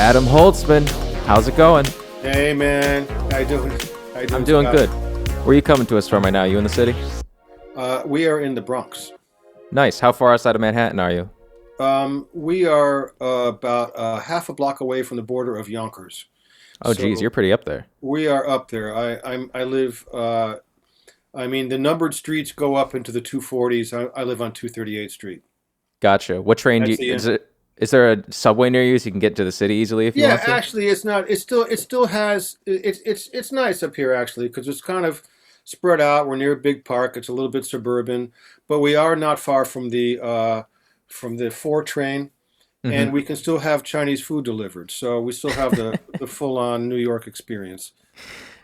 Adam Holzman. How's it going? Hey man, how you doing? I'm doing Scott? good. Where are you coming to us from right now? You in the city? We are in the Bronx. Nice. How far outside of Manhattan are you? We are about half a block away from the border of Yonkers. Oh, geez, So you're pretty up there. we are up there. I live. I mean, the numbered streets go up into the 240s. I live on 238th Street. Gotcha. What train do That's you, the is it? Is there a subway near you so you can get to the city easily if you Yeah. want to? Actually, it's not. It still has. It's nice up here actually because it's kind of spread out. We're near a big park. It's a little bit suburban, but we are not far from the 4 train. And Hmm. we can still have Chinese food delivered. So we still have the full-on New York experience.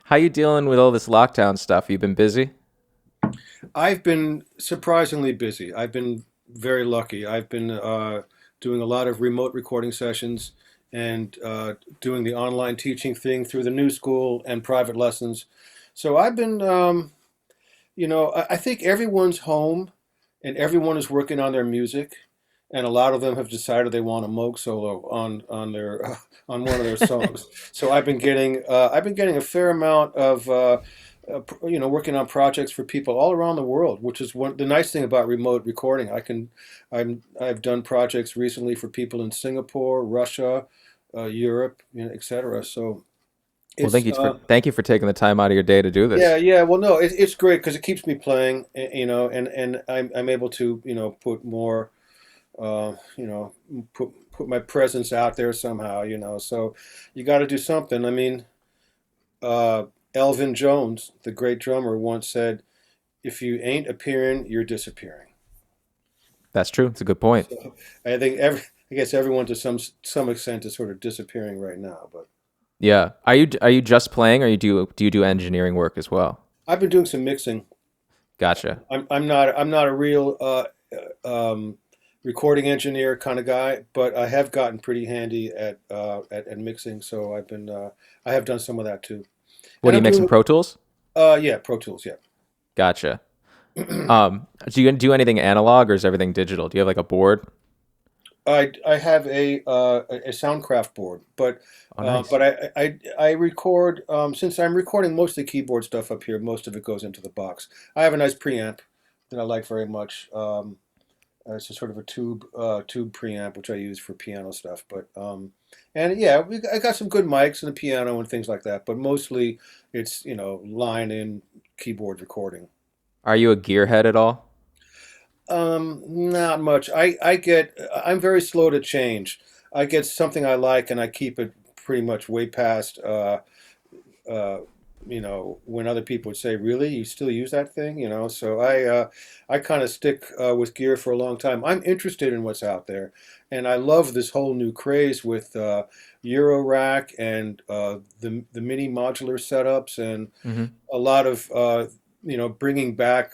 How you dealing with all this lockdown stuff? You been busy? I've been surprisingly busy. I've been very lucky. I've been doing a lot of remote recording sessions and doing the online teaching thing through the new school and private lessons. So I've been, I think everyone's home and everyone is working on their music, and a lot of them have decided they want a Moog solo on their on one of their songs. So I've been getting a fair amount of working on projects for people all around the world, which is the nice thing about remote recording. I've done projects recently for people in Singapore, Russia, Europe, etc. So Well, it's thank you for taking the time out of your day to do yeah, this. yeah. Well, no, it's great because it keeps me playing, and I'm able to, put more, put my presence out there somehow. So you got to do something. I mean, uh, Elvin Jones, the great drummer, once said, "If you ain't appearing, you're disappearing." That's true. It's a good point. So I guess everyone to some extent is sort of disappearing right now. But Yeah. Are you just playing, or do you do engineering work as well? I've been doing some mixing. Gotcha. I'm not a real recording engineer kind of guy, but I have gotten pretty handy at mixing. So I have done some of that too, What and do you I'm mix in doing Pro Tools? yeah, Pro Tools, yeah. Gotcha. Do you do anything analog or is everything digital? Do you have like a board? I have a Soundcraft board, but Oh, nice. but I record since I'm recording most of the keyboard stuff up here. Most of it goes into the box. I have a nice preamp that I like very much. It's a sort of a tube preamp which I use for piano stuff. But and yeah, I got some good mics and a piano and things like that. But mostly it's line in keyboard recording. Are you a gearhead at all? Not much. I'm very slow to change. I get something I like and I keep it pretty much way past, uh, when other people would say, "Really, you still use that thing?" So I kind of stick with gear for a long time. I'm interested in what's out there, and I love this whole new craze with Euro Rack and the mini modular setups and Hmm. a lot of bringing back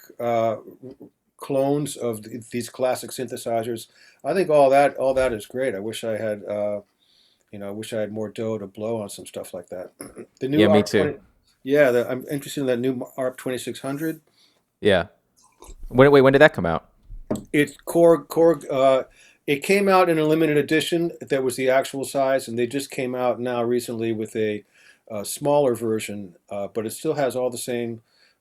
clones of these classic synthesizers. I think all that is great. I wish I had I wish I had more dough to blow on some stuff like that. The Yeah, new me ARP too. 20, yeah, I'm interested in that new ARP 2600. Yeah. When did that come out? It's Korg. It came out in a limited edition that was the actual size, and they just came out now recently with a smaller version, but it still has all the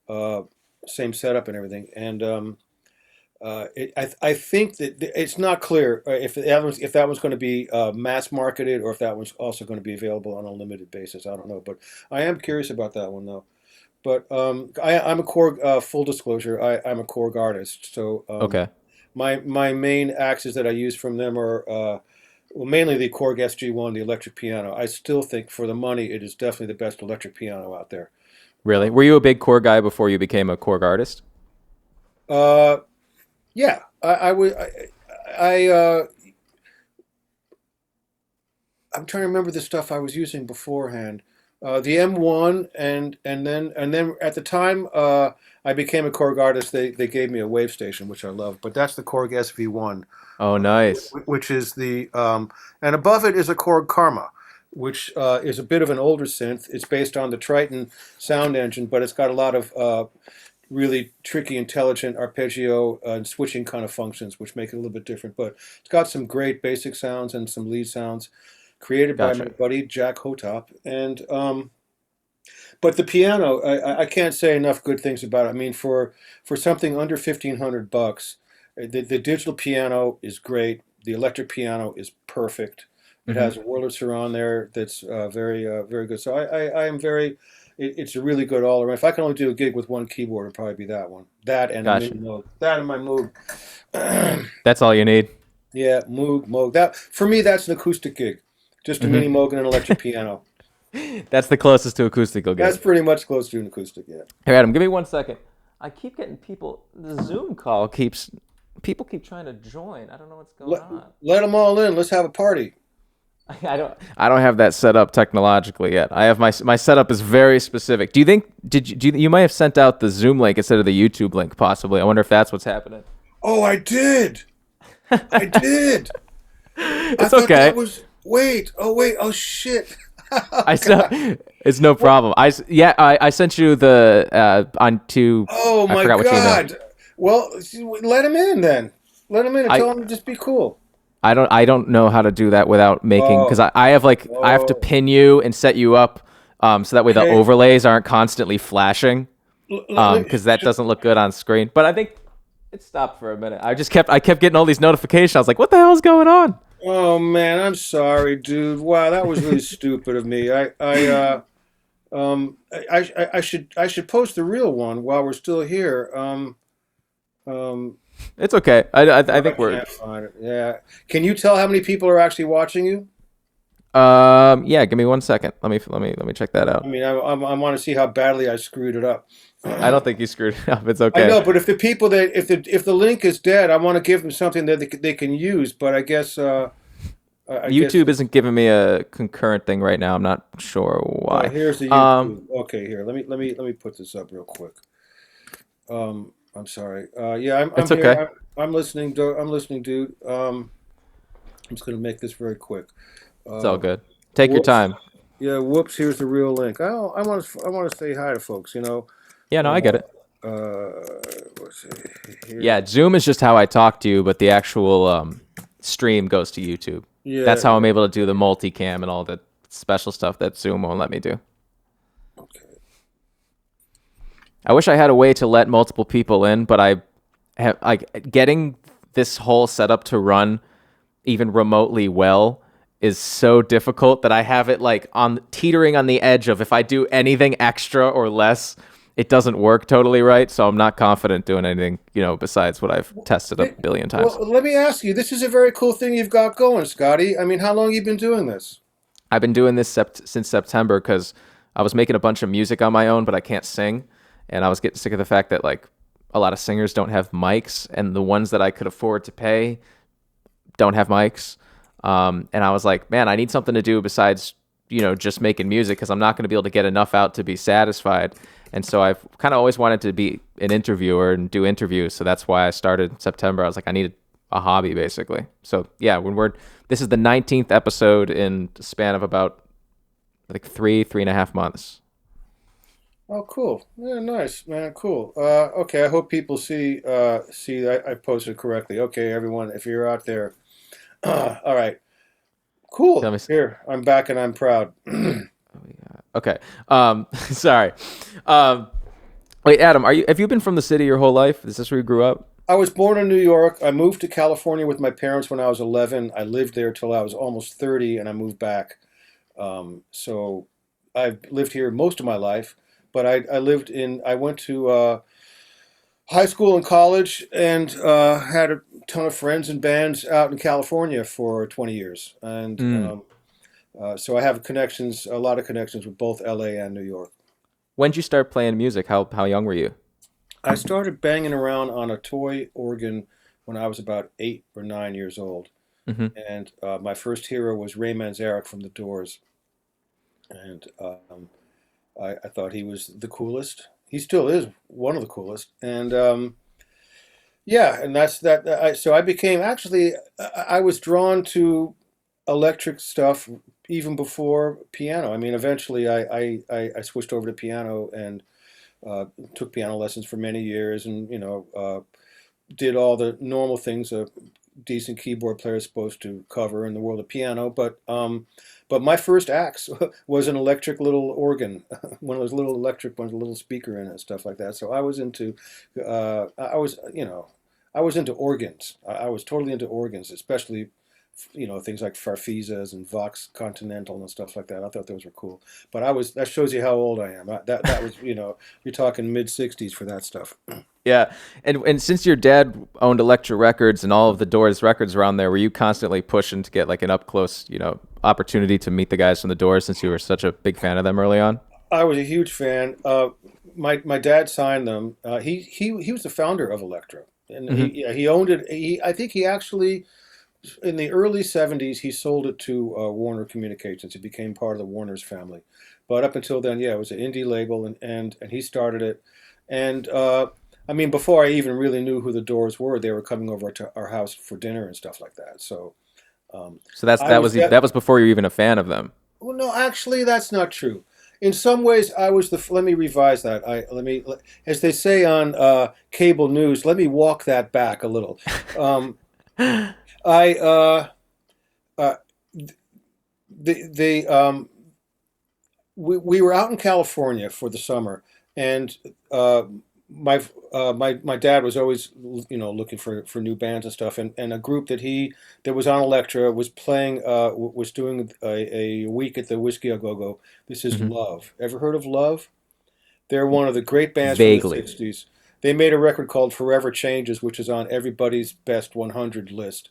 uh, same setup and everything. And I think that it's not clear if that was going to be mass marketed or if that was also going to be available on a limited basis. I don't know, but I am curious about that one though. But I'm a Korg. Full disclosure, I'm a Korg artist. So Okay. my main axes that I use from them are well, mainly the Korg SG1, the electric piano. I still think for the money, it is definitely the best electric piano out there. Really? Um, Were you a big Korg guy before you became a Korg artist? uh, yeah, I would. I I'm trying to remember the stuff I was using beforehand. The M1 and then at the time I became a Korg artist. They gave me a wave station, which I love. But that's the Korg SV1, Oh, nice. which is the and above it is a Korg Karma, which is a bit of an older synth. It's based on the Triton sound engine, but it's got a lot of really tricky, intelligent arpeggio and switching kind of functions, which make it a little bit different. But it's got some great basic sounds and some lead sounds. created by my Gotcha. buddy Jack Hotop. And but the piano, I can't say enough good things about it. I mean, for something under $1,500, the digital piano is great. The electric piano is perfect. It Hmm. has a Wurlitzer on there that's very good. So I am very. It's a really good all around. If I can only do a gig with one keyboard, it'd probably be that one. That and a mini Gotcha. Moog. That and my Moog. That's all you need. Yeah, Moog. That for me, that's an acoustic gig. Just a mini Hmm. Moog and an electric piano. That's the closest to acoustic you'll That's get. pretty much close to an acoustic. Yeah. Here, Adam, give me 1 second. I keep getting people. The Zoom call keeps. People keep trying to join. I don't know what's going Let, on. let them all in. Let's have a party. I don't. I don't have that set up technologically yet. I have my setup is very specific. Do you think you might have sent out the Zoom link instead of the YouTube link possibly? I wonder if that's what's happening. Oh, I did. I did. I It's thought that okay. was. Wait. Oh, wait. Oh, shit. Oh, I still. God. It's no problem. Yeah. I sent you the on to. Oh, I my forgot which email. God. Well, let him in then. Let him in and I tell him to just be cool. I don't know how to do that without making because Oh, I have like I have to oh. pin you and set you up so that way the Okay. overlays aren't constantly flashing L- l- l- because that doesn't look good on screen. But I think it stopped for a minute. I kept getting all these notifications. I was like, what the hell is going on? Oh, man. I'm sorry, dude. Wow, that was really stupid of me. I should post the real one while we're still here. Um, It's okay. I I think we're can't find it. Yeah. Can you tell how many people are actually watching you? yeah. Give me 1 second. Let me check that I out. mean, I want to see how badly I screwed it up. I don't think you screwed it up. It's I okay. know, but if the people that if the link is dead, I want to give them something that they can use. But I guess YouTube isn't giving me a concurrent thing right now. I'm not sure oh, why. here's the Um, YouTube. Okay, here. Let me put this up real quick. I'm sorry. Yeah, I'm it's here. okay. I'm listening. I'm listening, dude. I'm just gonna make this very quick. It's all Uh, good. Take your whoops. time. Yeah, whoops. Here's the real link. I want to say hi to folks. Yeah, no, I get it. Let's see here. Yeah, Zoom is just how I talk to you, but the actual stream goes to YouTube. Yeah, That's how I'm able to do the multicam and all the special stuff that Zoom won't let me do. okay. I wish I had a way to let multiple people in, but I have like getting this whole setup to run even remotely well is so difficult that I have it like on teetering on the edge of if I do anything extra or less, it doesn't work totally right. So I'm not confident doing anything, besides what I've tested a billion times. Well, let me ask you. This is a very cool thing you've got going, Scotty. I mean, how long have you been doing this? I've been doing this since September because I was making a bunch of music on my own, but I can't sing, and I was getting sick of the fact that like a lot of singers don't have mics, and the ones that I could afford to pay don't have mics. And I was like, man, I need something to do besides just making music because I'm not going to be able to get enough out to be satisfied. And so I've kind of always wanted to be an interviewer and do interviews. So that's why I started in September. I was like, I needed a hobby basically. So yeah, this is the 19th episode in the span of about like 3.5 months. Oh, cool. Yeah, nice, man. Cool. Okay, I hope people see I posted correctly. Okay, everyone, if you're out there, all right, Tell cool. me, Here, I'm back and I'm proud. okay. Sorry. Um, wait, Adam, have you been from the city your whole life? Is this where you grew up? I was born in New York. I moved to California with my parents when I was 11. I lived there till I was almost 30, and I moved back. So I've lived here most of my life, but I went to high school and college and had a ton of friends and bands out in California for 20 years. And Mm. so I have a lot of connections with both LA and New York. When'd you start playing music? How young were you? I started banging around on a toy organ when I was about 8 or 9 years old. Hmm. And my first hero was Ray Manzarek from The Doors. And I thought he was the coolest. He still is one of the coolest. And yeah, and that's that. So I became actually, I was drawn to electric stuff even before piano. I mean, eventually I switched over to piano and took piano lessons for many years and, did all the normal things, decent keyboard player is supposed to cover in the world of piano. But my first axe was an electric little organ, one of those little electric ones, with a little speaker in it, and stuff like that. So I was into, I was, I was into organs. I was totally into organs, especially, things like Farfisas and Vox Continental and stuff like that. I thought those were cool. But that shows you how old I am. That was, you're talking mid 60s for that stuff. Yeah, and since your dad owned Elektra Records and all of the Doors records around there, were you constantly pushing to get like an up close, opportunity to meet the guys from the Doors since you were such a big fan of them early on? I was a huge fan. My dad signed them. He was the founder of Elektra, and Hmm. he owned it. I think he actually in the early 70s he sold it to Warner Communications. It became part of the Warner's family. But up until then, yeah, it was an indie label, and he started it. And I mean, before I even really knew who the Doors were, they were coming over to our house for dinner and stuff like that. So um, So that's I that was was that. that was before you were even a fan of them. Well, no, actually, that's not true. In some ways, I was the. Let me revise that. As they say on cable news, let me walk that back a little. Um, I uh, they we were out in California for the summer, and my my dad was always looking for new bands and stuff, and a group that was on Elektra was playing was doing a week at the Whiskey A Go Go. This is Hmm. Love. Ever heard of Love? They're one of the great bands from the Vaguely. '60s. They made a record called Forever Changes, which is on everybody's best 100 list.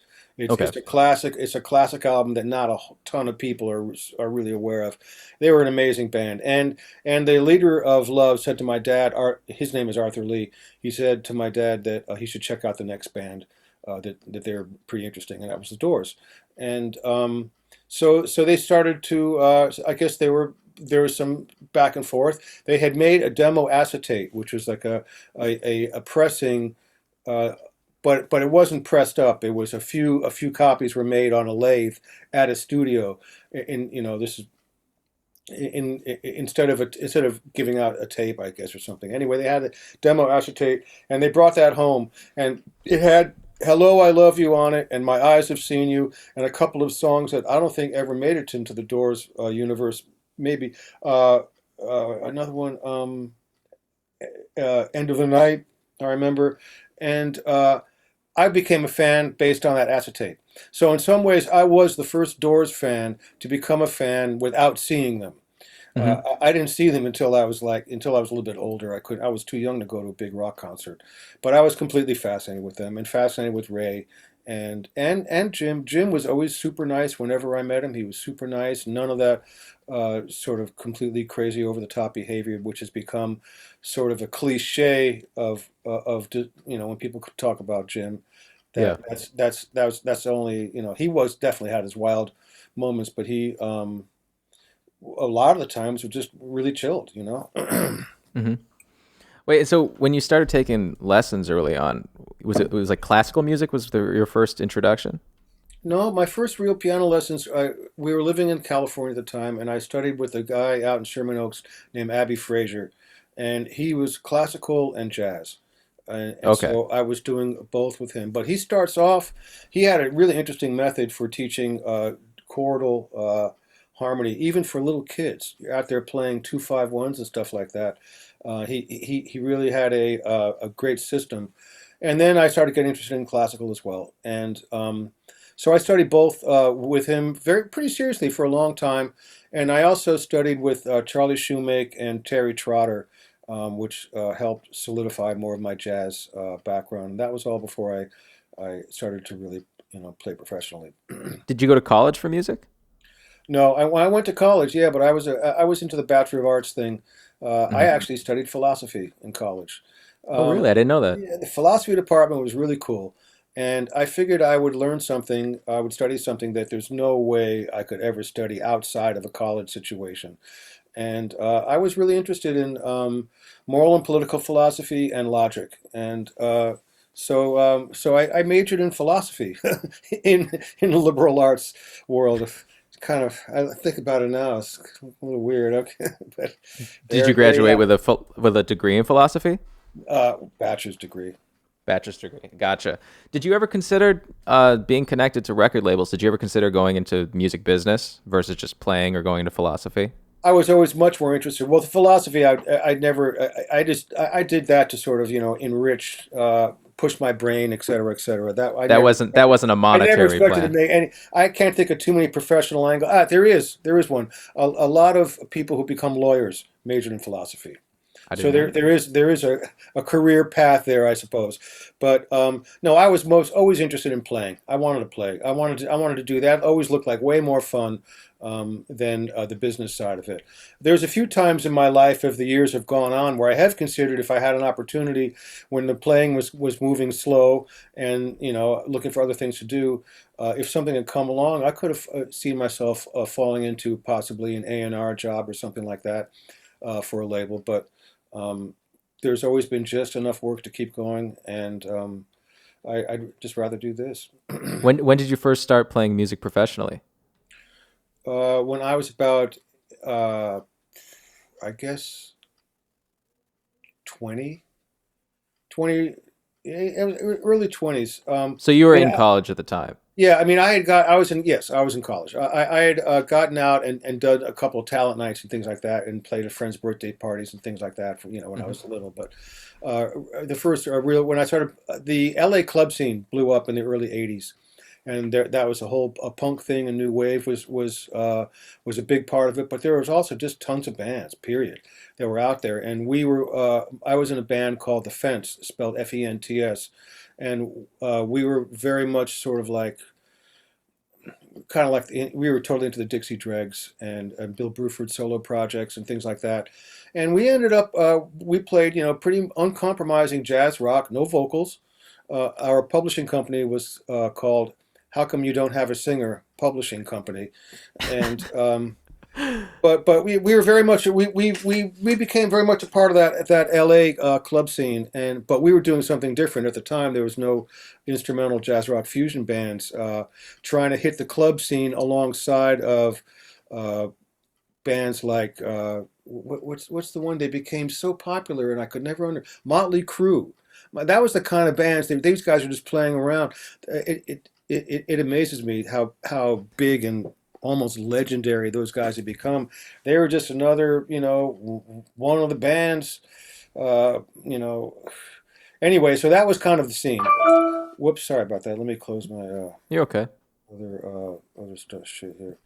Okay. It's a classic. It's a classic album that not a ton of people are really aware of. They were an amazing band, and the leader of Love said to my dad, his name is Arthur Lee. He said to my dad that he should check out the next band, that they're pretty interesting, and that was the Doors. And so they started to. I guess there was some back and forth. They had made a demo acetate, which was like a pressing, uh, but it wasn't pressed up. It was a few copies were made on a lathe at a studio. This is instead of giving out a tape, I guess, or something. Anyway, they had a demo acetate, and they brought that home, and it had "Hello, I Love You" on it, and "My Eyes Have Seen You," and a couple of songs that I don't think ever made it into the Doors universe. Maybe another one, "End of the Night," I remember, and I became a fan based on that acetate. So in some ways, I was the first Doors fan to become a fan without seeing them. Hmm. I didn't see them until I was a little bit older. I was too young to go to a big rock concert, but I was completely fascinated with them and fascinated with Ray and Jim. Jim was always super nice. Whenever I met him, he was super nice. None of that sort of completely crazy over the top behavior, which has become sort of a cliche when people talk about Jim. Yeah. That's only he was definitely had his wild moments, but he a lot of the times were just really chilled. Hmm. Wait, so when you started taking lessons early on, it was like classical music was your first introduction? No, my first real piano lessons, we were living in California at the time, and I studied with a guy out in Sherman Oaks named Abby Frazier, and he was classical and jazz. And Okay. so I was doing both with him. But he starts off, he had a really interesting method for teaching chordal harmony, even for little kids. You're out there playing 2-5-1s and stuff like that. He really had a great system. And then I started getting interested in classical as well. And so I studied both with him pretty seriously for a long time. And I also studied with Charlie Shoemake and Terry Trotter, which helped solidify more of my jazz background. And that was all before I started to really, play professionally. Did you go to college for music? No, when I went to college, yeah, but I was into the Bachelor of Arts thing. I Hmm. actually studied philosophy in college. Oh, really? I didn't know that. Yeah, the philosophy department was really cool, and I figured I would learn something. I would study something that there's no way I could ever study outside of a college situation. And I was really interested in moral and political philosophy and logic, and so I majored in philosophy in the liberal arts world. Kind of, I think about it now, it's a little weird. Okay, but Did you there you graduate have with a degree in philosophy? bachelor's degree. Bachelor's degree. Gotcha. Did you ever consider being connected to record labels? Did you ever consider going into music business versus just playing or going into philosophy? I was always much more interested. Well, the philosophy, I never, I did that to sort of, enrich, push my brain, et cetera, et cetera. That I never That expected. wasn't a I never monetary expected to plan. make any. I can't think of too many professional angles. There is one. A lot of people who become lawyers majored in philosophy. I did So not. there is a career path there, I suppose. But no, I was most always interested in playing. I wanted to play. I wanted to do that. It always looked like way more fun than the business side of it. There's a few times in my life, as the years have gone on, where I have considered if I had an opportunity when the playing was moving slow and looking for other things to do. If something had come along, I could have seen myself falling into possibly an A&R job or something like that for a label, but um, there's always been just enough work to keep going, and I'd just rather do this. When did you first start playing music professionally? When I was about, uh, I guess, 20, 20, it was early 20s. So you were I mean, in college at the time. yeah, I mean, I was in college. I had gotten out and done a couple of talent nights and things like that, and played at friends' birthday parties and things like that. For, when I Hmm. was little. But uh, the first real when I started, the L.A. club scene blew up in the early '80s, and that was a punk thing. A new wave was a big part of it. But there was also just tons of bands, period, that were out there. And we were I was in a band called The Fence, spelled Fents, and we were very much sort of like kind of like we were totally into the Dixie Dregs and Bill Bruford solo projects and things like that. And we ended up we played pretty uncompromising jazz rock, no vocals. Our publishing company was called How Come You Don't Have a Singer Publishing Company, and but we were very much we became very much a part of that LA club scene, and but we were doing something different at the time. There was no instrumental jazz rock fusion bands trying to hit the club scene alongside of uh, bands like what's the one they became so popular and I could never under Motley Crue. That was the kind of bands these guys were just playing around. It amazes me how big and almost legendary those guys have become. They were just another, one of the bands, uh, you know. Anyway, so that was kind of the scene. Whoops, sorry about that. Let me close my You're okay. other stuff shit here.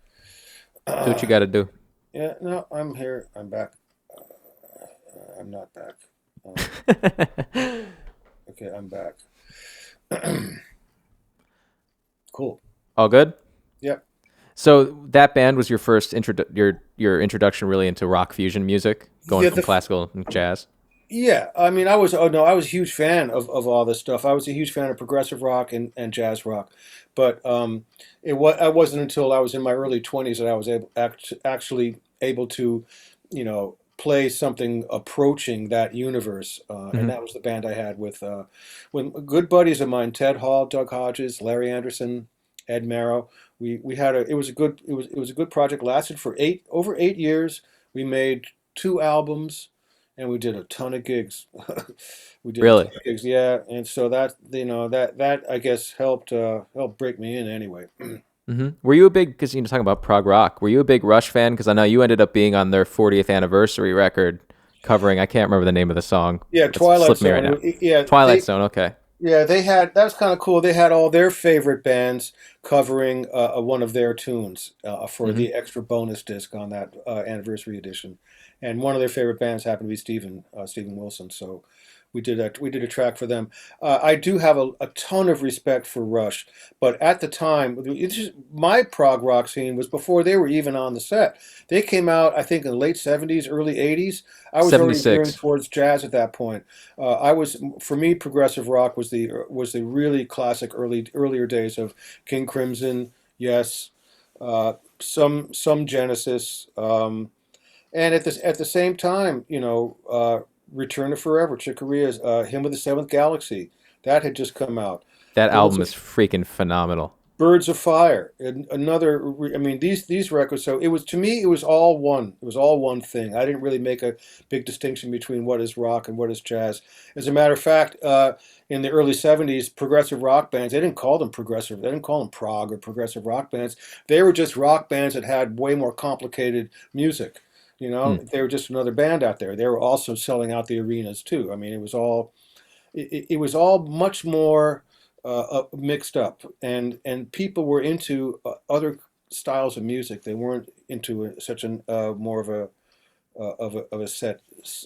Do what you got to do. Yeah, no, I'm here. I'm back. I'm not back. Um, okay, I'm back. Cool. All good. Yep. So that band was your first your introduction really into rock fusion music, going Yeah, from classical and jazz. yeah. I mean, I was oh no, I was a huge fan of all this stuff. I was a huge fan of progressive rock and jazz rock, but I wasn't until I was in my early 20s that I was actually able to, play something approaching that universe, and Hmm. that was the band I had with good buddies of mine, Ted Hall, Doug Hodges, Larry Anderson, Ed Marrow. We had a it was a good project. Lasted for over 8 years. We made two albums, and we did a ton of gigs. We did a ton Really. of gigs, yeah. And so that that I guess helped break me in anyway. Hmm. Were you a big, because talking about prog rock? Were you a big Rush fan? Because I know you ended up being on their 40th anniversary record, covering. I can't remember the name of the song. Yeah, It's Twilight slipped me right now. Zone. Yeah, Twilight Zone. Okay. yeah, they had that was kind of cool. They had all their favorite bands covering one of their tunes for Hmm. the extra bonus disc on that anniversary edition, and one of their favorite bands happened to be Stephen Wilson. So we did a track for them. I do have a ton of respect for Rush, but at the time, my prog rock scene was before they were even on the set. They came out, I think, in the late '70s, early '80s. I was already veering 76. towards jazz at that point. For me, progressive rock was the really classic earlier days of King Crimson, Yes, some Genesis, and at the same time, Return to Forever, Chick Corea's Hymn of the Seventh Galaxy, that had just come out. That Those album are is freaking phenomenal. Birds of Fire, and another. I mean, these records. So it was, to me, it was all one. It was all one thing. I didn't really make a big distinction between what is rock and what is jazz. As a matter of fact, in the early '70s, progressive rock bands, they didn't call them progressive. They didn't call them prog or progressive rock bands. They were just rock bands that had way more complicated music. You know, Hmm. they were just another band out there. They were also selling out the arenas too. I mean, it was all much more mixed up, and people were into other styles of music. They weren't into such an more of a set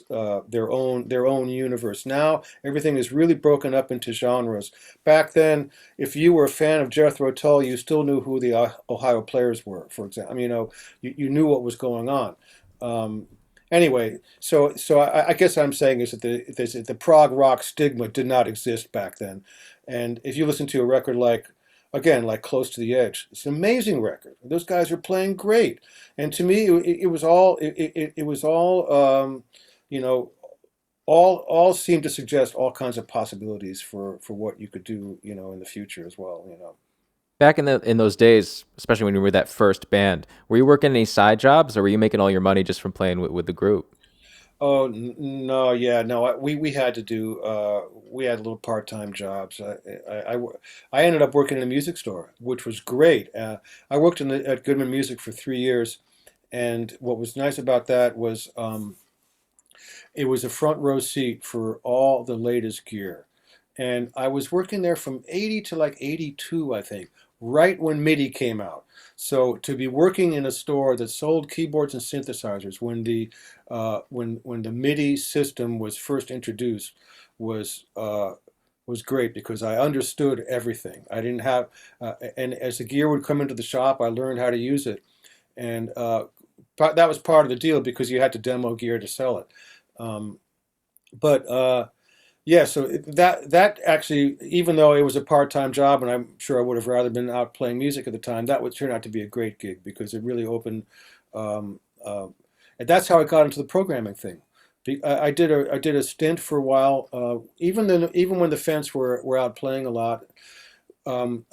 their own universe. Now everything is really broken up into genres. Back then, if you were a fan of Jethro Tull, you still knew who the Ohio Players were, for example. I mean, you knew what was going on. Um, anyway, so I guess what I'm saying is that the prog rock stigma did not exist back then. And if you listen to a record like, again, like Close to the Edge, it's an amazing record. Those guys are playing great. And to me, it was all it was all you know, all seemed to suggest all kinds of possibilities for what you could do, you know, in the future as well, you know. Back in those days, especially when you were that first band, were you working any side jobs, or were you making all your money just from playing with the group? Oh no, yeah, no. We had to do. We had little part-time jobs. I ended up working in a music store, which was great. I worked at Goodman Music for 3 years, and what was nice about that was it was a front row seat for all the latest gear. And I was working there from 80 to like 82, I think, right when MIDI came out. So to be working in a store that sold keyboards and synthesizers when the MIDI system was first introduced was was great because I understood everything. I didn't have, and as the gear would come into the shop, I learned how to use it, and that was part of the deal because you had to demo gear to sell it. Um, but Yeah, so that actually, even though it was a part-time job, and I'm sure I would have rather been out playing music at the time, that would turn out to be a great gig because it really opened, um, and that's how I got into the programming thing. I did a stint for a while, even when the Fence were out playing a lot.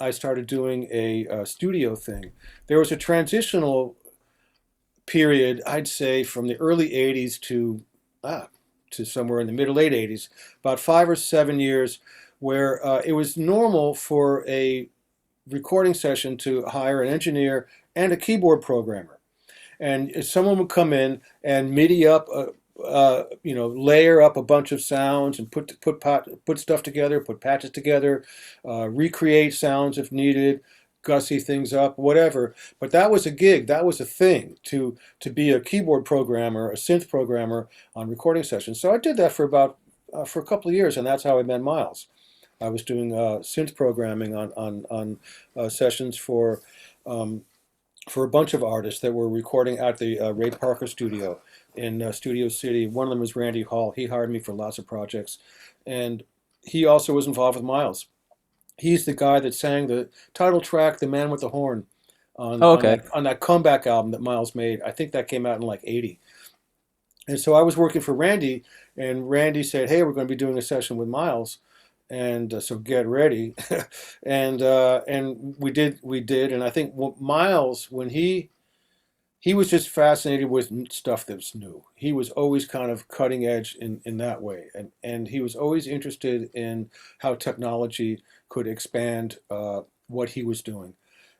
I started doing a studio thing. There was a transitional period, I'd say, from the early '80s ah, to somewhere in the middle late '80s, about 5 or 7 years, where it was normal for a recording session to hire an engineer and a keyboard programmer. And someone would come in and MIDI up, layer up a bunch of sounds and put stuff together, put patches together, recreate sounds if needed, gussy things up, whatever. But that was a gig, that was a thing to be a keyboard programmer, a synth programmer on recording sessions. So I did that for a couple of years, and that's how I met Miles. I was doing synth programming on sessions um, for a bunch of artists that were recording at the Ray Parker studio in Studio City. One of them was Randy Hall. He hired me for lots of projects, and he also was involved with Miles. He's the guy that sang the title track, "The Man with the Horn," Oh, okay. on that comeback album that Miles made. I think that came out in like '80. And so I was working for Randy, and Randy said, "Hey, we're going to be doing a session with Miles, and so get ready." And we did, and I think Miles, when he was just fascinated with stuff that's new. He was always kind of cutting edge in that way, and he was always interested in how technology could expand what he was doing.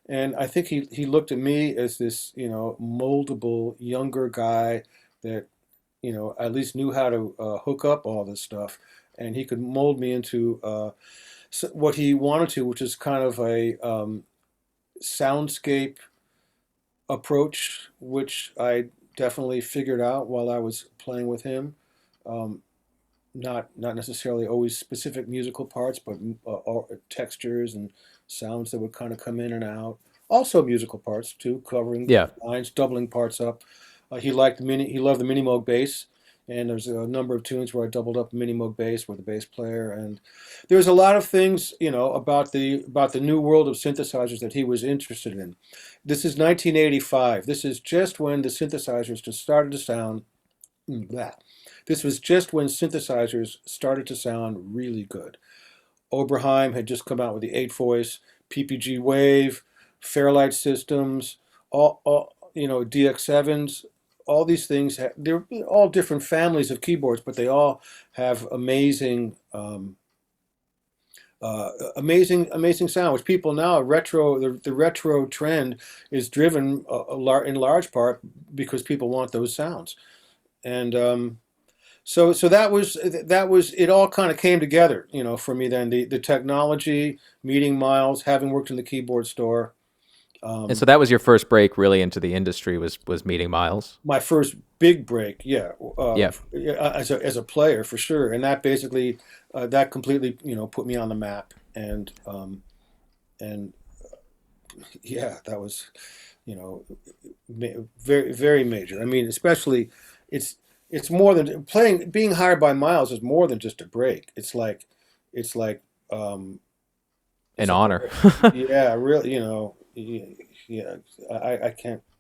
And I think he looked at me as this, you know, moldable younger guy that, you know, at least knew how to hook up all this stuff, and he could mold me into what he wanted to, which is kind of a soundscape approach, which I definitely figured out while I was playing with him. Um, not necessarily always specific musical parts, but textures and sounds that would kind of come in and out. Also musical parts too, covering Yeah. lines, doubling parts up. He liked the mini. He loved the mini moog bass, and there's a number of tunes where I doubled up mini moog bass with the bass player, and there's a lot of things, you know, about the new world of synthesizers that he was interested in. This is 1985. This is just when the synthesizers just started to sound that. This was just when synthesizers started to sound really good. Oberheim had just come out with the 8 voice. PPG Wave, Fairlight Systems, all DX7s. All these things, they're all different families of keyboards, but they all have amazing sound, which people now the retro trend is driven in large part because people want those sounds. And so that was it. All kind of came together, for me then. The technology, meeting Miles, having worked in the keyboard store. And Um, so that was your first break really into the industry was meeting Miles. my first big break, yeah, Yeah. as a player for sure, and that basically that completely put me on the map, and yeah, that was you know very very major. I mean, especially it's it's more than playing. Being hired by Miles is more than just a break. It's like um, An it's like honor. yeah, really, yeah. I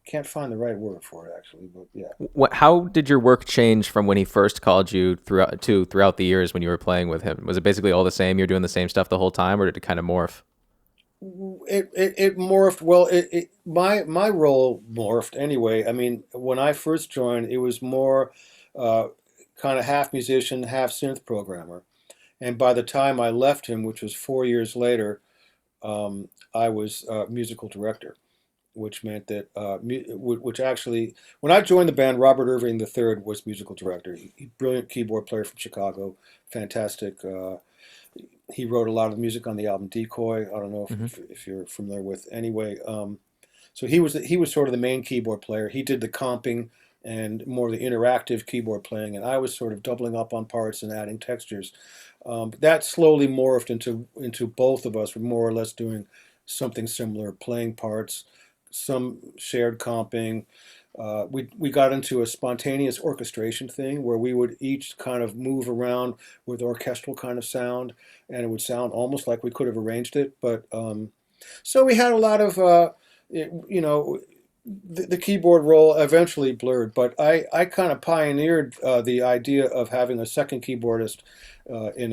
can't find the right word for it actually, but yeah. How did your work change from when he first called you throughout the years when you were playing with him? Was it basically all the same? You're doing the same stuff the whole time, or did it kind of morph? It morphed. Well, my role morphed anyway. I mean, when I first joined, it was more uh, kind of half musician, half synth programmer. And by the time I left him, which was 4 years later, I was musical director, which meant that which actually, when I joined the band, Robert Irving III was musical director. Brilliant keyboard player from Chicago, fantastic. He wrote a lot of the music on the album Decoy. I don't know Hmm. if you're familiar with. Anyway, so he was sort of the main keyboard player. He did the comping and more the interactive keyboard playing, and I was sort of doubling up on parts and adding textures. But that slowly morphed into both of us were more or less doing something similar, playing parts, some shared comping. We got into a spontaneous orchestration thing where we would each kind of move around with orchestral kind of sound, and it would sound almost like we could have arranged it. But so we had a lot of, you know, the keyboard role eventually blurred, but I kind of pioneered the idea of having a second keyboardist in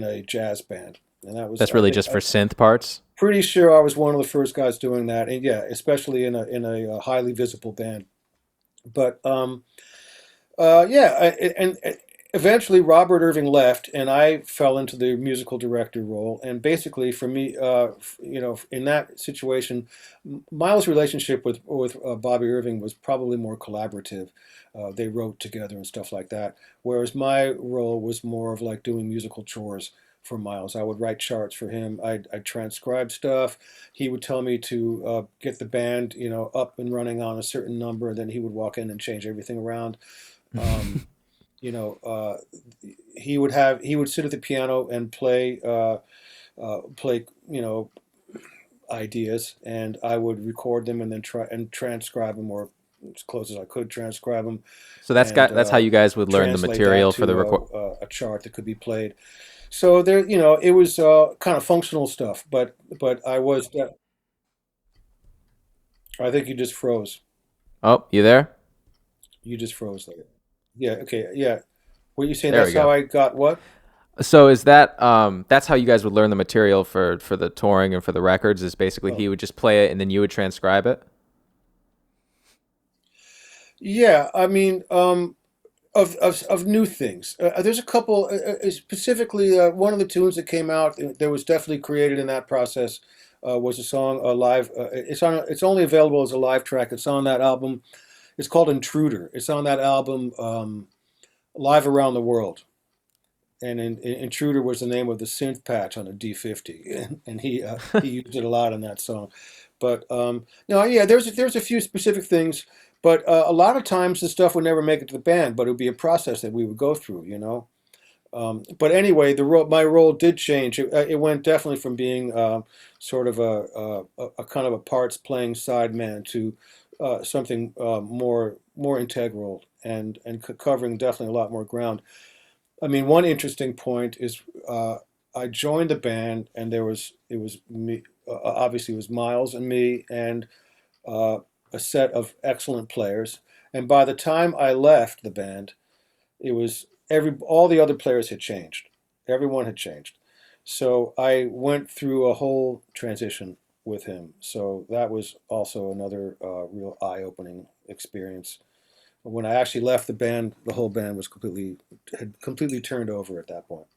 a jazz band, and that was That's I really think just for synth parts. pretty sure I was one of the first guys doing that, and yeah, especially in a highly visible band. But yeah, and eventually Robert Irving left, and I fell into the musical director role. And basically, for me, in that situation, Miles' relationship with Bobby Irving was probably more collaborative. They wrote together and stuff like that. Whereas my role was more of like doing musical chores for Miles. I would write charts for him. I'd transcribe stuff. He would tell me to get the band, up and running on a certain number, and then he would walk in and change everything around. Um, you know, he would sit at the piano and play ideas, and I would record them and then try and transcribe them, or as close as I could transcribe them, So and that's how you guys would learn the translate that material for the to record. a chart that could be played. So there, it was kind of functional stuff, but I think you just froze. Oh, you there? You just froze there. Yeah. Okay. Yeah. What you saying? There we That's how go. I got what? So is that that's how you guys would learn the material for the touring and for the records? Is basically Oh. he would just play it and then you would transcribe it? Yeah, I mean, of new things. There's a couple, specifically one of the tunes that came out that was definitely created in that process was a song, a live. It's only available as a live track. It's on that album. It's called Intruder. It's on that album, Live Around the World. And Intruder was the name of the synth patch on a D50, and he used it a lot in that song. But no, yeah, there's a few specific things, but a lot of times the stuff would never make it to the band, but it would be a process that we would go through. But anyway, my role did change. It went definitely from being sort of a kind of a parts playing sideman to something more integral and covering definitely a lot more ground. I mean, one interesting point is I joined the band, and it was me. Obviously, it was Miles and me, and uh, a set of excellent players. And by the time I left the band, it was all the other players had changed. Everyone had changed. So I went through a whole transition with him. So that was also another real eye-opening experience. When I actually left the band, the whole band was had completely turned over at that point.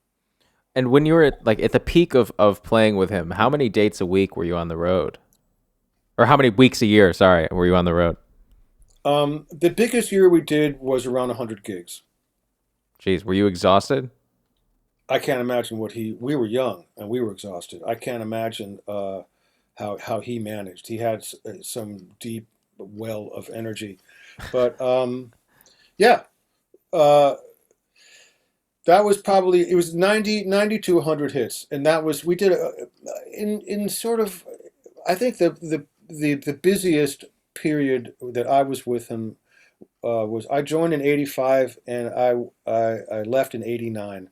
And when you were at the peak of playing with him, how many dates a week were you on the road? Or how many weeks a year, sorry, were you on the road? The biggest year we did was around 100 gigs. Jeez, were you exhausted? I can't imagine what we were young and we were exhausted. I can't imagine how he managed. He had some deep well of energy. But yeah, uh, that was probably, it was 90 to 100 hits. And that was, we did in sort of, I think the busiest period that I was with him was I joined in 85 and I left in 89.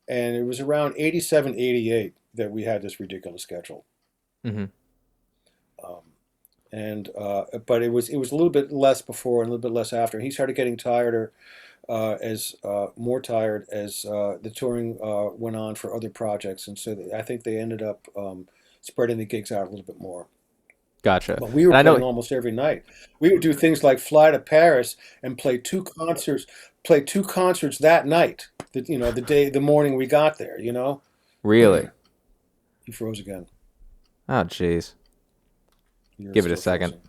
And it was around 87, 88 that we had this ridiculous schedule. Hmm. Um, and but it was a little bit less before and a little bit less after. And he started getting tireder as more tired as the touring went on for other projects, and so I think they ended up spreading the gigs out a little bit more. Gotcha. But we were And I know, playing almost every night. We would do things like fly to Paris and play two concerts that night. The morning we got there. really. He froze again. Oh, jeez. You're Give it a still second. frozen.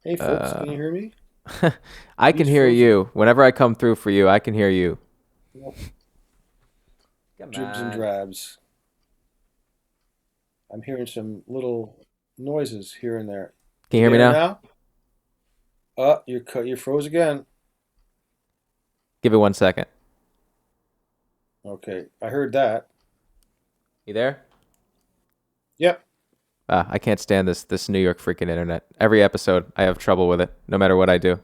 Hey, folks, can you Uh, hear me? I can He's hear frozen. you. Whenever I come through for you, I can hear you. Nope. Come Dribs and on. drabs. I'm hearing some little noises here and there. Can you You hear me there now? now? You froze again. Give it 1 second. Okay, I heard that. You there? Yep. I can't stand this New York freaking internet. Every episode, I have trouble with it, no matter what I do.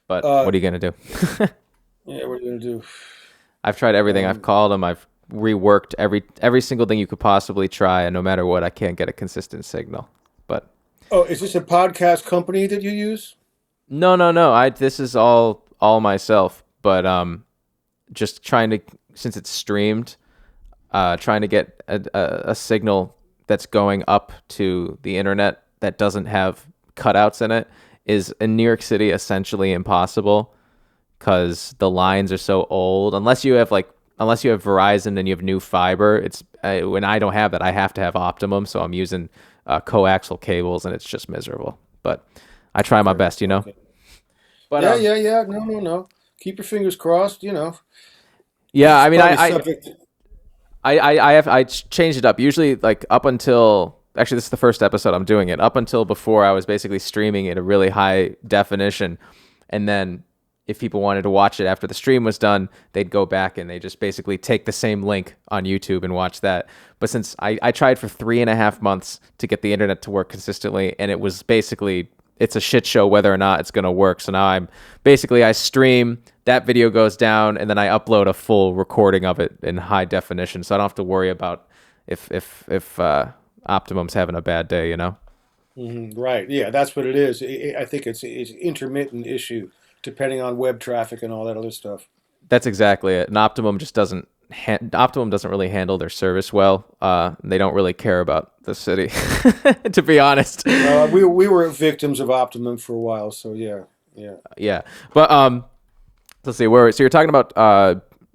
But Uh, what are you gonna do? yeah, what are you gonna do? I've tried everything. I've Um, called them. I've reworked every single thing you could possibly try, and no matter what, I can't get a consistent signal. But oh, is this a podcast company that you use? no, no, no. I this is all myself. But just trying to, since it's streamed, trying to get a signal that's going up to the internet that doesn't have cutouts in it is in New York City essentially impossible because the lines are so old. Unless you have Verizon and you have new fiber, it's when I don't have that, I have to have Optimum, so I'm using coaxial cables, and it's just miserable. But I try my Okay, best, you know. okay. But Yeah, yeah, yeah. No, no, no. Keep your fingers crossed. yeah, It's I mean, probably subject. I changed it up. Usually, like up until actually, this is the first episode I'm doing it. Up until before, I was basically streaming at a really high definition, and then if people wanted to watch it after the stream was done, they'd go back and they just basically take the same link on YouTube and watch that. But since I tried for 3.5 months to get the internet to work consistently, and it was basically it's a shit show whether or not it's going to work. So now I stream, that video goes down, and then I upload a full recording of it in high definition, so I don't have to worry about if Optimum's having a bad day, you know. Right. Yeah, that's what it is. I think it's intermittent issue depending on web traffic and all that other stuff. That's exactly it. And Optimum doesn't really handle their service well. They don't really care about the city, to be honest. We were victims of Optimum for a while, so yeah, yeah. Yeah, but let's see. Where so you're talking about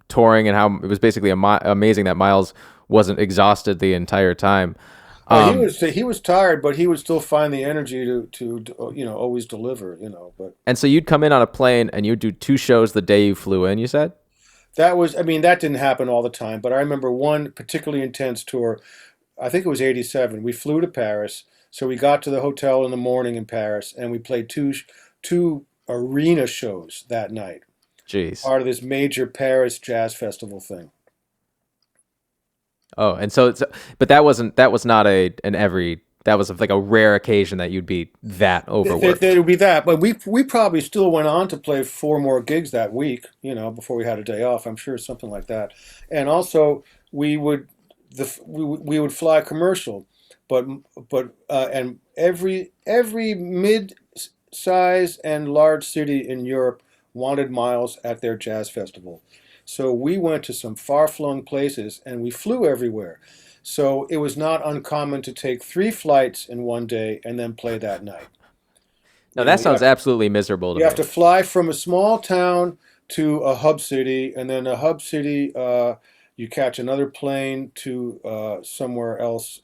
touring and how it was basically amazing that Miles wasn't exhausted the entire time. Oh, he Um, was he was tired, but he would still find the energy to always deliver. But and so you'd come in on a plane and you'd do 2 shows the day you flew in. You said. that was, I mean, that didn't happen all the time. But I remember one particularly intense tour. I think it was 87. We flew to Paris, so we got to the hotel in the morning in Paris, and we played two arena shows that night, Jeez. part of this major Paris jazz festival thing. Oh, and so but that was not an every that was like a rare occasion that you'd be that There overworked. would be that, but we probably still went on to play four more gigs that week, before we had a day off. I'm sure something like that. And also we would we would fly commercial, but and every mid-size and large city in Europe wanted Miles at their jazz festival. So we went to some far-flung places and we flew everywhere. So it was not uncommon to take 3 flights in one day and then play that night. Now You know, that sounds absolutely miserable to you have me. to fly from a small town to a hub city, and then a hub city, you catch another plane to somewhere else,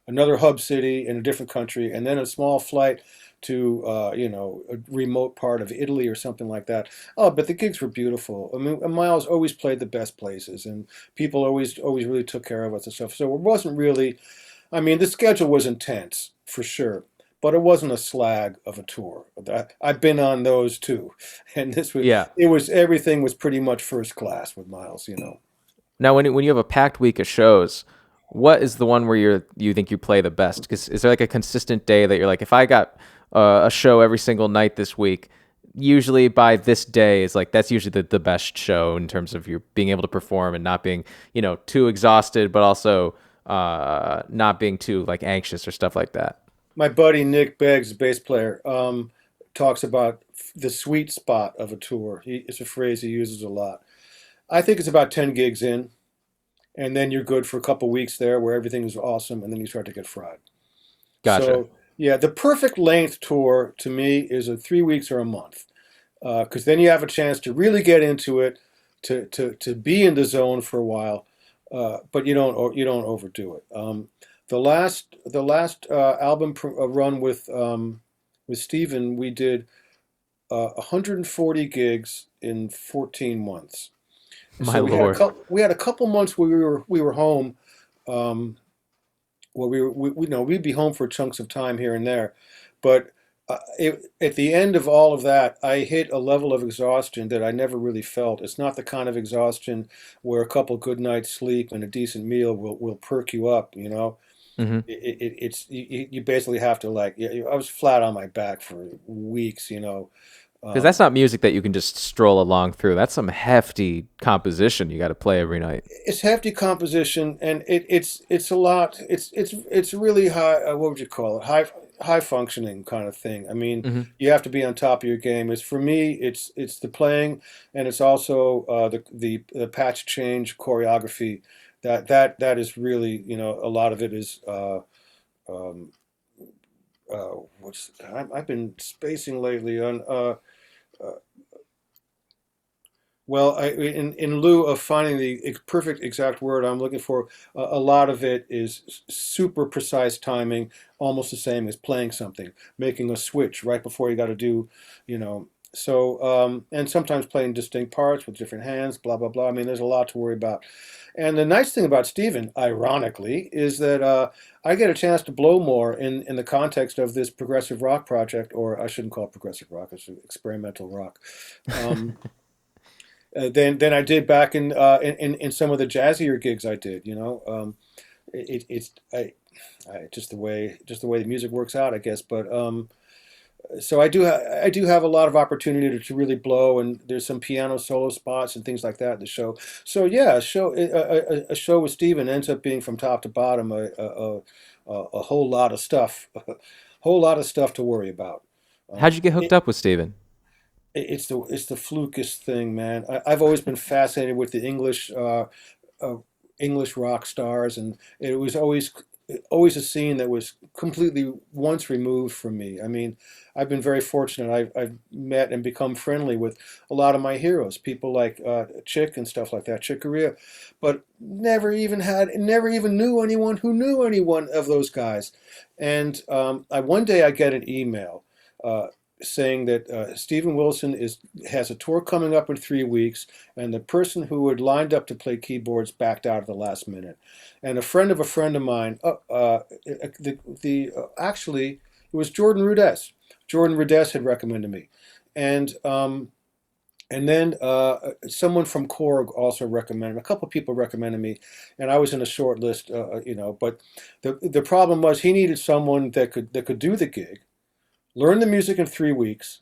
another hub city in a different country, and then a small flight to a remote part of Italy or something like that. Oh, but the gigs were beautiful. I mean, Miles always played the best places, and people always really took care of us and stuff. So it wasn't really. I mean, the schedule was intense for sure, but it wasn't a slag of a tour. I've been on those too, and this was Yeah. it was everything was pretty much first class with Miles. You know. Now, when you have a packed week of shows, what is the one where you think you play the best? Because is there like a consistent day that you're like, if I got a show every single night this week, usually by this day is like that's usually the best show in terms of you being able to perform and not being too exhausted, but also not being too like anxious or stuff like that. My buddy Nick Beggs, bass player, talks about the sweet spot of a tour. It's a phrase he uses a lot. I think it's about 10 gigs in, and then you're good for a couple weeks there where everything is awesome, and then you start to get fried. Gotcha. So, yeah, the perfect length tour to me is a 3 weeks or a month, because then you have a chance to really get into it, to be in the zone for a while, but you don't overdo it. The last album run with Steven, we did 140 gigs in 14 months. My So we had a lord. couple. We had a couple months where we were home. Um, well, we'd be home for chunks of time here and there, but at the end of all of that, I hit a level of exhaustion that I never really felt. It's not the kind of exhaustion where a couple good nights sleep and a decent meal will perk you up. You know, Hmm. it's you basically have to like. I was flat on my back for weeks. You know. Because Um, that's not music that you can just stroll along through. That's some hefty composition you got to play every night. it's hefty composition, and it's a lot. It's really high. What would you call it? High functioning kind of thing. I mean, Hmm. you have to be on top of your game. It's for me. It's the playing, and it's also the patch change choreography. That is really a lot of it is. Um, I've been spacing lately on. Uh, Well, in lieu of finding the perfect exact word I'm looking for, a lot of it is super precise timing, almost the same as playing something, making a switch right before you got to do, you know. So, and sometimes playing distinct parts with different hands, blah, blah, blah. I mean, there's a lot to worry about. And the nice thing about Steven, ironically, is that I get a chance to blow more in the context of this progressive rock project, or I shouldn't call it progressive rock, it's experimental rock. Um, than I did back in some of the jazzier gigs I did. You know, it's just the way the music works out, I guess. But so I do have a lot of opportunity to really blow, and there's some piano solo spots and things like that in the show. So yeah, a show with Steven ends up being from top to bottom a whole lot of stuff, a whole lot of stuff to worry about. How'd you get hooked It, up with Steven? it's the flukest thing, man. I've always been fascinated with the uh, English rock stars, and it was always a scene that was completely once removed from me. I mean, I've been very fortunate. I've met and become friendly with a lot of my heroes, people like Chick and stuff like that, Chick Corea, but never even knew anyone who knew anyone of those guys. And one day I get an email. Uh, Saying that Stephen Wilson has a tour coming up in 3 weeks, and the person who had lined up to play keyboards backed out at the last minute. And a friend of mine, actually, it was Jordan Rudess. Jordan Rudess had recommended me, and then someone from Korg also recommended. A couple of people recommended me, and I was in a short list, But the problem was he needed someone that could do the gig, learn the music in 3 weeks,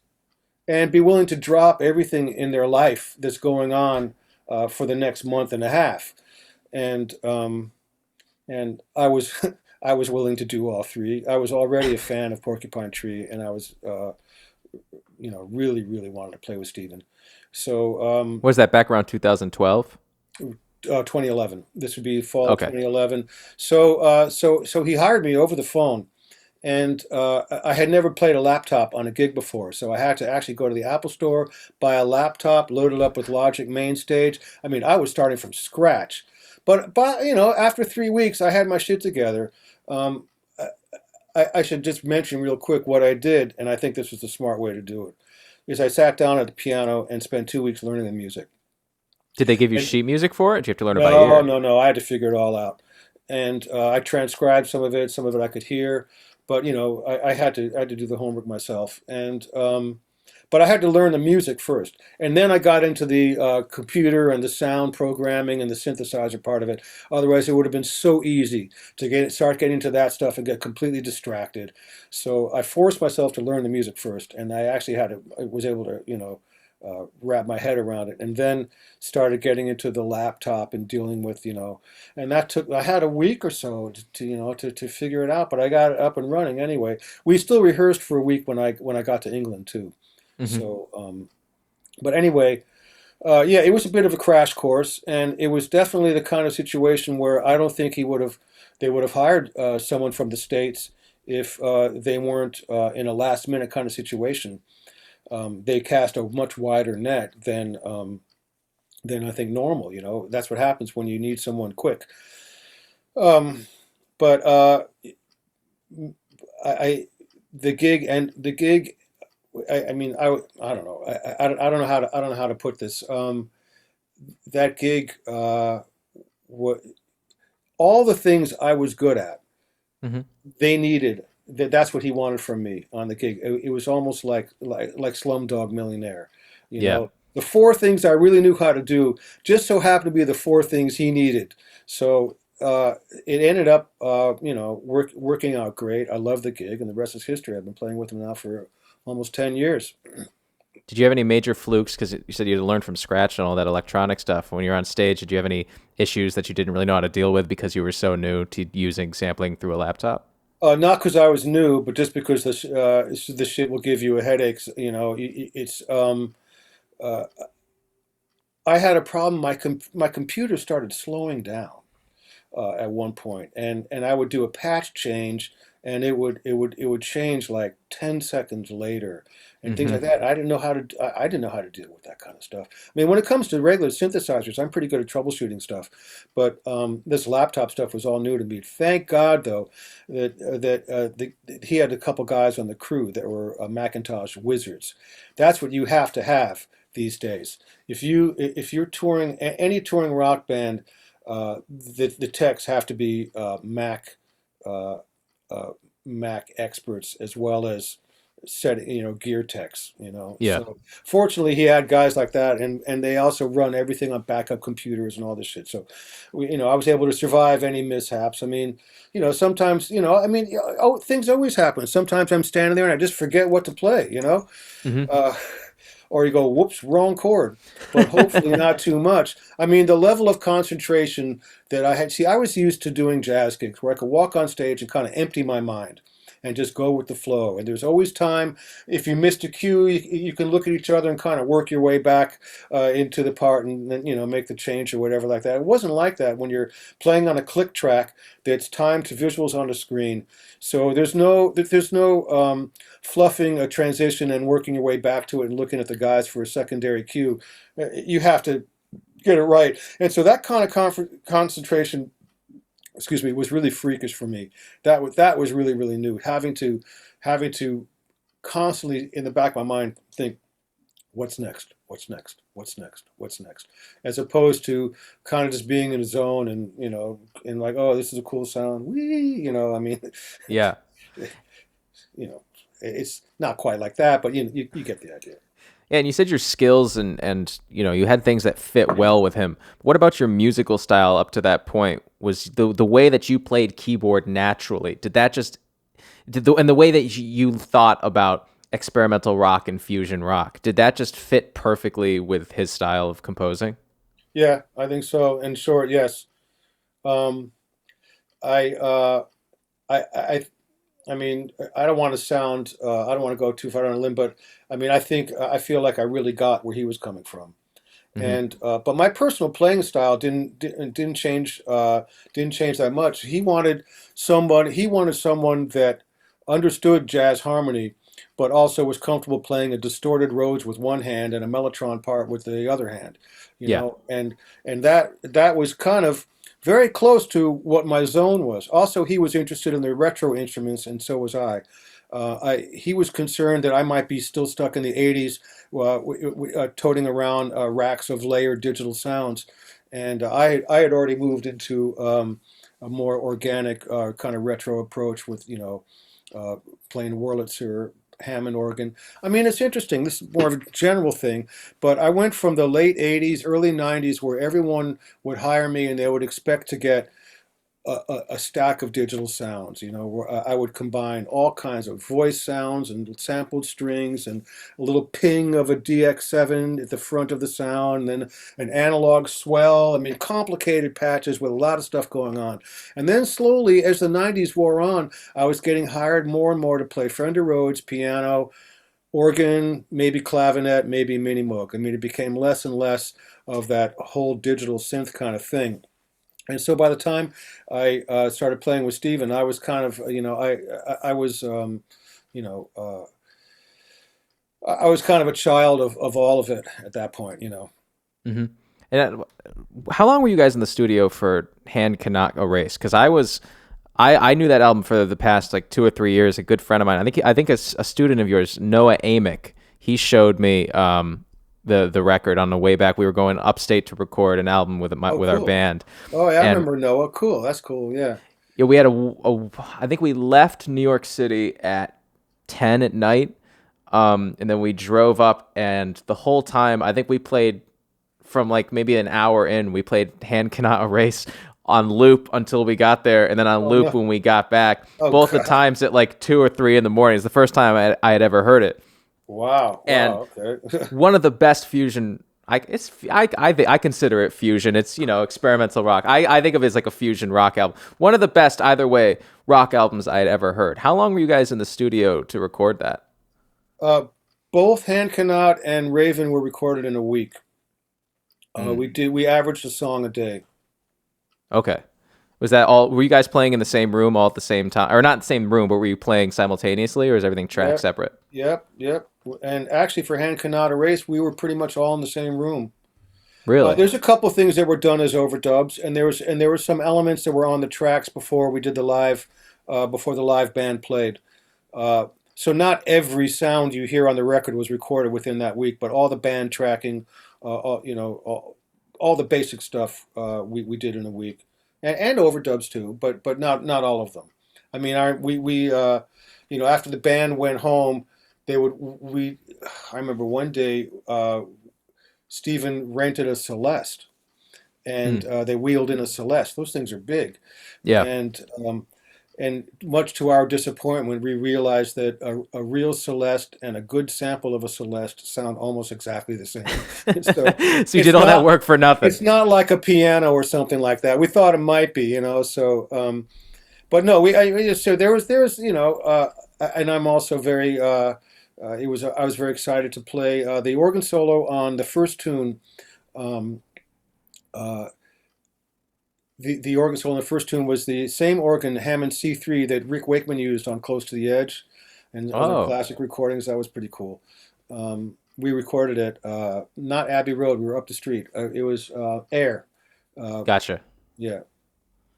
and be willing to drop everything in their life that's going on for the next month and a half. And I was I was willing to do all three. I was already a fan of Porcupine Tree, and I was really really wanted to play with Steven. So Was that back around 2012? 2011. This would be fall of Okay. 2011. So he hired me over the phone, and I had never played a laptop on a gig before, so I had to actually go to the Apple Store, buy a laptop, load it up with Logic Mainstage. I mean, I was starting from scratch, but after 3 weeks, I had my shit together. Um, I should just mention real quick what I did, and I think this was the smart way to do it. Is I sat down at the piano and spent 2 weeks learning the music. Did they give you And sheet music for it? Or did you have to learn it by no, ear? no, no. I had to figure it all out, and I transcribed some of it. Some of it I could hear, but I had to do the homework myself, and but I had to learn the music first, and then I got into the computer and the sound programming and the synthesizer part of it. Otherwise, it would have been so easy to start getting into that stuff and get completely distracted. So I forced myself to learn the music first, and I actually I was able to wrap my head around it, and then started getting into the laptop and dealing with and I had a week or so to figure it out, but I got it up and running anyway. We still rehearsed for a week when I got to England too. Hmm. So, but anyway, yeah, it was a bit of a crash course, and it was definitely the kind of situation where I don't think they would have hired someone from the States if they weren't in a last minute kind of situation. They cast a much wider net than I think normal. That's what happens when you need someone quick. Um, but I the gig. I mean, I don't know. I don't know how to put this. That gig, what all the things I was good at, Hmm. they needed. That's what he wanted from me on the gig. It was almost like Slumdog Millionaire. You Yeah. know, the four things I really knew how to do just so happened to be the four things he needed. So it ended up, working out great. I love the gig, and the rest is history. I've been playing with him now for almost 10 years. Did you have any major flukes? Because you said you had to learn from scratch and all that electronic stuff. When you're on stage, did you have any issues that you didn't really know how to deal with because you were so new to using sampling through a laptop? Not because I was new, but just because the shit will give you a headache. It's uh, I had a problem. My computer started slowing down at one point, and I would do a patch change, and it would change like 10 seconds later, and things Hmm. like that. I didn't know how to deal with that kind of stuff. I mean, when it comes to regular synthesizers, I'm pretty good at troubleshooting stuff, but this laptop stuff was all new to me. Thank God, though, that he had a couple guys on the crew that were Macintosh wizards. That's what you have to have these days. If you're touring any touring rock band, the techs have to be uh, uh, Mac experts as well as gear techs. Yeah. So fortunately, he had guys like that, and they also run everything on backup computers and all this shit. So, I was able to survive any mishaps. I mean, sometimes, things always happen. Sometimes I'm standing there and I just forget what to play. Hmm. Uh, or you go, whoops, wrong chord. But hopefully not too much. I mean, the level of concentration that I had. See, I was used to doing jazz gigs where I could walk on stage and kind of empty my mind and just go with the flow. And there's always time. If you missed a cue, you can look at each other and kind of work your way back into the part, and then make the change or whatever like that. It wasn't like that when you're playing on a click track that's timed to visuals on the screen. So there's no fluffing a transition and working your way back to it and looking at the guys for a secondary cue. You have to get it right. And so that kind of concentration, excuse me, was really freakish for me. That was really really new. Having to constantly in the back of my mind think, what's next? What's next? What's next? What's next? As opposed to kind of just being in a zone and like, oh, this is a cool sound. Wee, I mean, Yeah. you know, it's not quite like that, but you get the idea. Yeah, and you said your skills and you had things that fit well with him. What about your musical style up to that point? Was the way that you played keyboard naturally? Did that just and the way that you thought about experimental rock and fusion rock, did that just fit perfectly with his style of composing? Yeah, I think so. In short, yes. Um, I, uh, I I mean, I don't want to sound, I don't want to go too far on a limb, but I mean, I feel like I really got where he was coming from. Hmm. And but my personal playing style didn't change that much. He wanted someone that understood jazz harmony, but also was comfortable playing a distorted Rhodes with one hand and a mellotron part with the other hand, you Yeah. know, and that was kind of very close to what my zone was. Also, he was interested in the retro instruments, and so was I. He was concerned that I might be still stuck in the '80s, toting around racks of layered digital sounds, and I had already moved into a more organic kind of retro approach with playing Wurlitzer, Hammond organ. I mean, it's interesting. This is more of a general thing, but I went from the late '80s, early '90s, where everyone would hire me and they would expect to get a stack of digital sounds, where I would combine all kinds of voice sounds and sampled strings and a little ping of a DX7 at the front of the sound, and then an analog swell. I mean, complicated patches with a lot of stuff going on. And then slowly, as the '90s wore on, I was getting hired more and more to play Fender Rhodes, piano, organ, maybe clavinet, maybe mini moog. I mean, it became less and less of that whole digital synth kind of thing. And so by the time I started playing with Steven, I was kind of, I was, you know, I was kind of a child of all of it at that point. Hmm. And how long were you guys in the studio for Hand Cannot Erase? Because I knew that album for the past like 2 or 3 years. A good friend of mine, I think a student of yours, Noah Amick, he showed me the record on the way back. We were going upstate to record an album Oh, with our cool. band, Oh, yeah, I and remember Noah. Cool. That's cool. Yeah. yeah, we had I think we left New York City at 10 at night, and then we drove up, and the whole time I think we played from like maybe an hour in, we played Hand Cannot Erase on loop until we got there, and then on Oh, loop no. when we got back. Oh, Both the God. times at like 2 or 3 in the morning. It's the first time I had ever heard it, Wow. and Wow. Okay. one of the best fusion. I consider it fusion. It's experimental rock. I think of it as like a fusion rock album. One of the best either way rock albums I had ever heard. How long were you guys in the studio to record that? uh, Both Hand Cannot and Raven were recorded in a week. Mm, We averaged a song a day. okay. Was that all? Were you guys playing in the same room all at the same time, or not the same room, but were you playing simultaneously, or is everything tracked Yep. separate? Yep. And actually, for Hand Cannot Erase, we were pretty much all in the same room. Really? There's a couple things that were done as overdubs, and there were some elements that were on the tracks before we did the live, before the live band played. So not every sound you hear on the record was recorded within that week, but all the band tracking, all the basic stuff we did in a week, and overdubs too, but not all of them. I mean, after the band went home, they would we. I remember one day Stephen rented a Celeste, and Hmm. they wheeled in a Celeste. Those things are big, Yeah. and much to our disappointment, we realized that a real Celeste and a good sample of a Celeste sound almost exactly the same. So So you it's did all that not work for nothing. it's not like a piano or something like that. We thought it might be. So but no, so there was and I'm also very it was I was very excited to play the organ solo on the first tune. Um, uh, the organ solo in the first tune was the same organ Hammond C3 that Rick Wakeman used on Close to the Edge and other Oh, classic recordings. That was pretty cool. We recorded it not Abbey Road. We were up the street. It was Air. Uh, gotcha. yeah,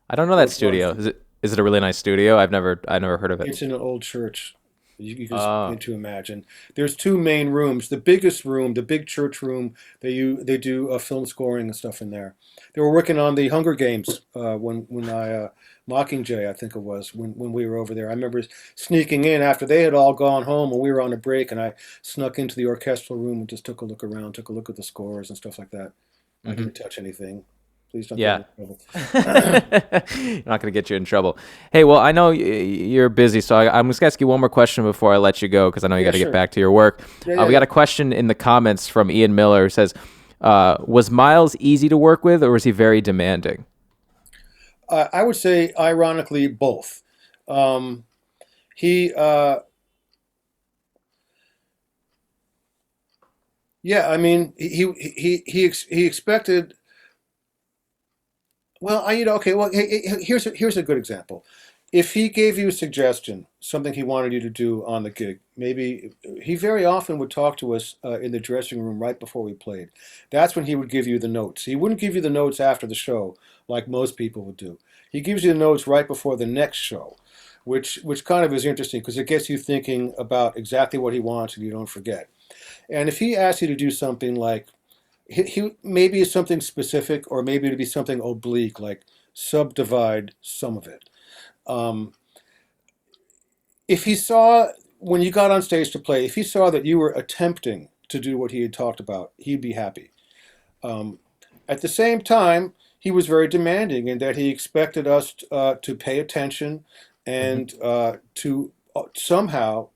I don't know it that was a lot of studio. fun. Is it a really nice studio? I never heard of it. It's in an old church. You can just Oh. begin to imagine. There's two main rooms. The biggest room, the big church room, they do film scoring and stuff in there. They were working on the Hunger Games when I Mockingjay, I think it was when we were over there. I remember sneaking in after they had all gone home and we were on a break, and I snuck into the orchestral room and just took a look around, took a look at the scores and stuff like that. I Hmm. didn't touch anything. Please don't get Yeah. me in trouble. Not going to get you in trouble. Hey, well, I know you're busy, so I'm just going to ask you one more question before I let you go because I know you Yeah, got to get sure. back to your work. Yeah, yeah, We got yeah. a question in the comments from Ian Miller who says, was Miles easy to work with or was he very demanding? I would say, ironically, both. Um, he yeah, I mean, he expected. Well, okay. Well, here's a good example. If he gave you a suggestion, something he wanted you to do on the gig, maybe he very often would talk to us in the dressing room right before we played. That's when he would give you the notes. He wouldn't give you the notes after the show like most people would do. He gives you the notes right before the next show, which kind of is interesting because it gets you thinking about exactly what he wants and you don't forget. And if he asks you to do something like he maybe it's something specific, or maybe it'd be something oblique, like subdivide some of it. Um, if he saw when you got on stage to play, if he saw that you were attempting to do what he had talked about, he'd be happy. Um, at the same time, he was very demanding in that he expected us to pay attention Hmm. and to somehow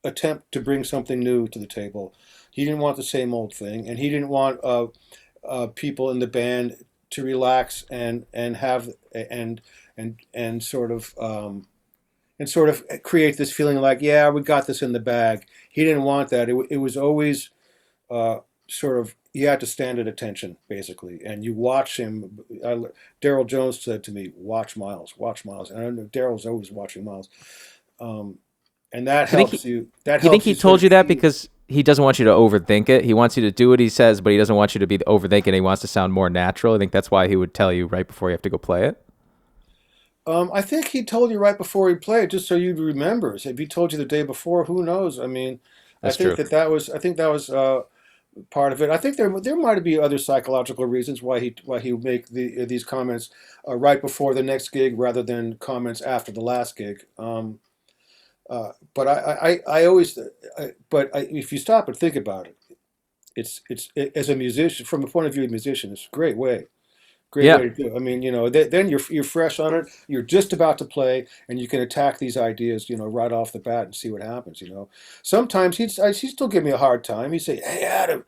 attempt to bring something new to the table. He didn't want the same old thing, and he didn't want people in the band to relax and have and sort of create this feeling like, yeah, we got this in the bag. He didn't want that. It was always uh, sort of, you had to stand at attention basically, and you watch him. Daryl Jones said to me, "Watch Miles, watch Miles," and I know Daryl's always watching Miles. Um, and that You think helps you. That you think helps he you sort told of you that key. because he doesn't want you to overthink it? He wants you to do what he says, but he doesn't want you to be overthinking. He wants to sound more natural. I think that's why he would tell you right before you have to go play it. I think he told you right before he played, just so you'd remember. If he told you the day before, who knows? I mean, That's true. I think that was part of it. I think there might be other psychological reasons why he would make these comments right before the next gig rather than comments after the last gig. But I always, if you stop and think about it, as a musician, from the point of view of a musician, it's a great Yeah. way to do it. I mean, then you're fresh on it. You're just about to play, and you can attack these ideas, right off the bat and see what happens. Sometimes he'd still give me a hard time. He'd say, "Hey, Adam,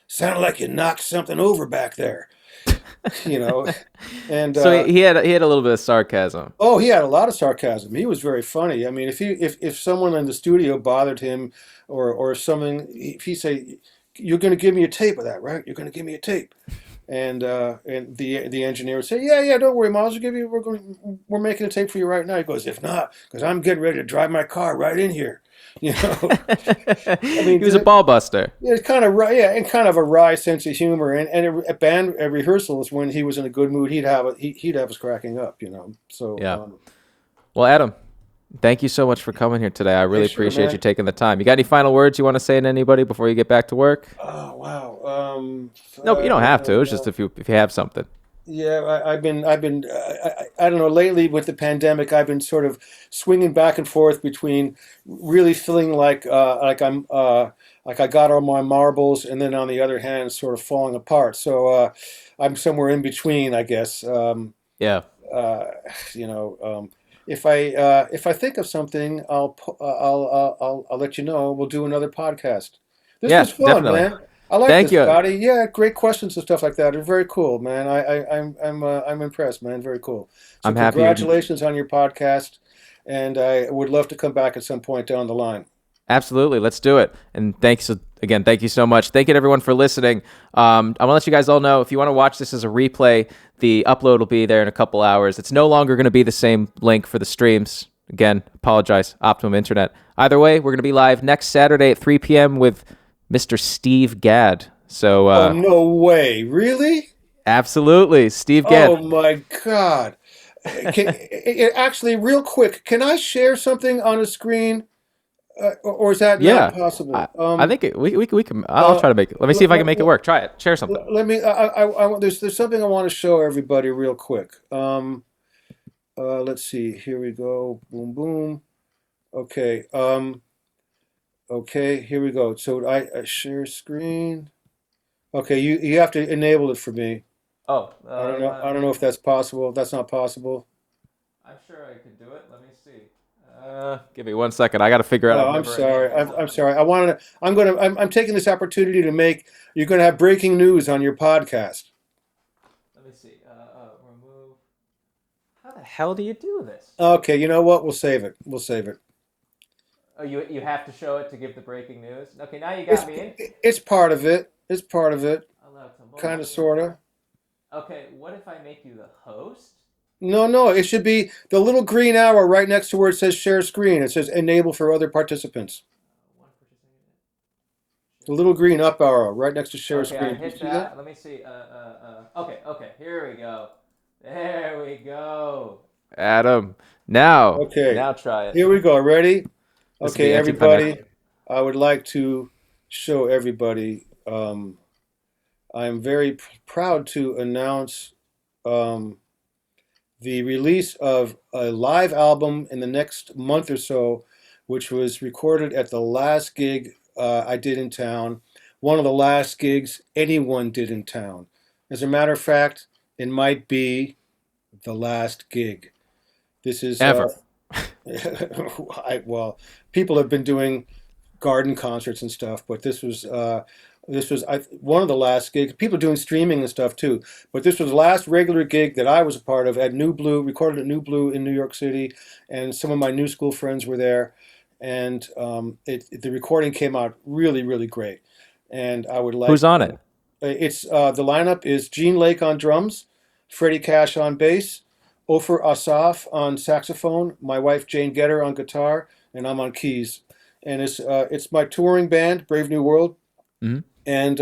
sounded like you knocked something over back there," you know, and So he had a little bit of sarcasm. oh, he had a lot of sarcasm. He was very funny. I mean, if someone in the studio bothered him, or something, if he say, "You're going to give me a tape of that, right? You're going to give me a tape." And the engineer would say, "Yeah, yeah, don't worry, Miles. We're making a tape for you right now." He goes, "If not, because I'm getting ready to drive my car right in here." You know, I He mean, was a ball buster. it's kind of yeah, and kind of a wry sense of humor. And at band at rehearsals, when he was in a good mood, he'd have us cracking up. So Yeah. Well, Adam, thank you so much for coming here today. I hey, really sure, appreciate you man. taking the time. You got any final words you want to say to anybody before you get back to work? Oh wow. No, but you don't have to. It's just if you have something. Yeah, I've been, I don't know, lately with the pandemic, I've been sort of swinging back and forth between really feeling like I got all my marbles, and then on the other hand, sort of falling apart. So I'm somewhere in between, I guess. Yeah. Uh, you know, if I think of something, I'll let you know. We'll do another podcast. This Yeah, was fun, definitely. man. I like Thank this, you. Scotty. Yeah, great questions and stuff like that. They're very cool, man. I'm impressed, man. Very cool. So I'm happy you're congratulations on your podcast, and I would love to come back at some point down the line. absolutely. Let's do it. And thanks again. Thank you so much. Thank you to everyone for listening. I want to let you guys all know if you want to watch this as a replay, the upload will be there in a couple hours. It's no longer going to be the same link for the streams. Again, apologize, Optimum Internet. Either way, we're going to be live next Saturday at 3 p.m. with Mr. Steve Gadd. So, Oh, no way. Really? absolutely, Steve Oh Gadd. my God. Actually, real quick, can I share something on a screen? Or is that not Yeah, I, possible? I think we can. I'll Uh, try to make it. Let me see if I can make it work. Try it. Share something. let me. There's something I want to show everybody real quick. Let's see. Here we go. Boom, boom. Okay. Okay. Here we go. So I share screen. Okay. You have to enable it for me. Oh, I don't know. I let don't me. know if that's possible. If that's not possible. I'm sure I could do it. Let me see. Give me 1 second. I got to figure out. Oh, I've I'm never sorry. enabled. I'm sorry. I wanted to. I'm taking this opportunity to make. You're going to have breaking news on your podcast. Let me see. Remove. How the hell do you do this? Okay. You know what? We'll save it. We'll save it. Oh, you have to show it to give the breaking news. Okay, now you It's got me in. it's part of it. It's part of it. Allow to Kind of, multiple. sort of. Okay, what if I make you the host? No, no, it should be the little green arrow right next to where it says share screen. It says enable for other participants. One participant. The little green up arrow right next to share Okay, I screen. Do you hit see that? that. Let me see. Okay. Here we go. There we go. Adam, Okay, now try it. here we go. Ready? This will be Okay, everybody. anticlimactic. I would like to show everybody. I'm very proud to announce um, the release of a live album in the next month or so, which was recorded at the last gig I did in town, one of the last gigs anyone did in town. As a matter of fact, it might be the last gig. This is, Ever. well, people have been doing garden concerts and stuff, but one of the last gigs. People are doing streaming and stuff too, but this was the last regular gig that I was a part of at New Blue, recorded at New Blue in New York City, and some of my new school friends were there, and the recording came out really, really great. And I would Who's like on it? it's the lineup is Gene Lake on drums, Freddie Cash on bass, Ofer Asaf on saxophone, my wife Jane Getter on guitar, and I'm on keys. And it's my touring band, Brave New World. Hmm. And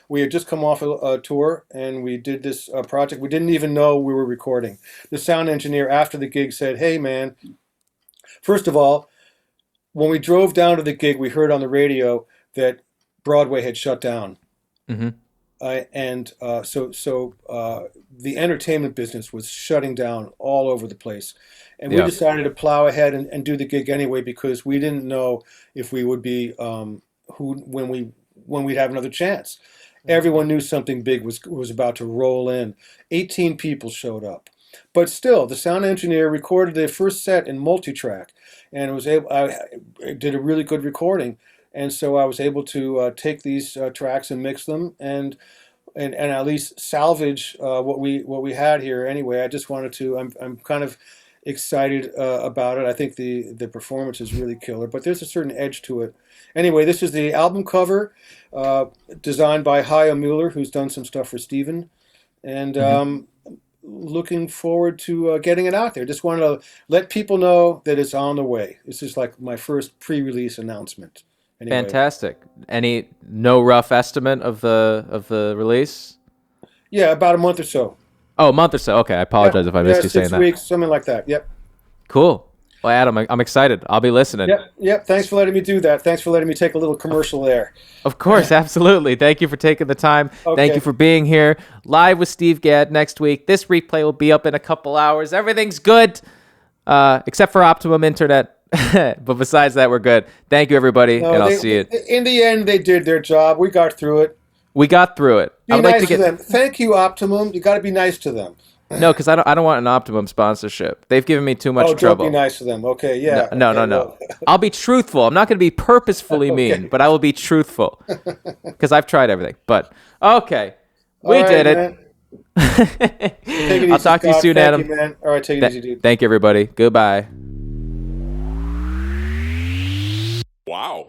we had just come off a tour, and we did this project. We didn't even know we were recording. The sound engineer after the gig said, "Hey, man, first of all, when we drove down to the gig, we heard on the radio that Broadway had shut down, Hmm. and so the entertainment business was shutting down all over the place, and we Yeah. decided to plow ahead and do the gig anyway because we didn't know if we would be who when we'd have another chance. Everyone knew something big was about to roll in. 18 people showed up, but still, the sound engineer recorded their first set in multi-track, and was able. I did a really good recording. And so I was able to take these tracks and mix them, and at least salvage what we had here. Anyway, I just wanted to. I'm kind of excited about it. I think the performance is really killer, but there's a certain edge to it. Anyway, this is the album cover, designed by Hayo Mueller, who's done some stuff for Steven, and Hmm. looking forward to getting it out there. Just wanted to let people know that it's on the way. This is like my first pre-release announcement. Anyway, Fantastic. Any no rough estimate of the release? yeah, about a month or so. Oh, a month or so. Okay, I Yep. apologize if I Yeah, missed you saying six that. weeks, something like that. Yep. Cool. Well, Adam, I'm excited. I'll be listening. Yep. Yep. Thanks for letting me do that. Thanks for letting me take a little commercial there. Of course, absolutely. Thank you for taking the time. Thank you Okay. for being here. Live with Steve Gadd next week. This replay will be up in a couple hours. Everything's good, except for Optimum Internet. But besides that, we're good. Thank you, everybody, No, and I'll see you. in the end, they did their job. We got through it. We got through it. I Be would like to nice to get them. Thank you, Optimum. You got to be nice to them. no, because I don't want an Optimum sponsorship. They've given me too much Oh, don't be trouble. nice to them. Okay. No, Yeah. no, Okay. no, no. Well, I'll be truthful. I'm not going to be purposefully mean, okay. but I will be truthful because I've tried everything. But okay, All we right, did it. man. Take it I'll easy, talk to you Scott. soon, Thank Adam. you, man. All right. Take it easy, dude. Thank you, everybody. Goodbye. Wow.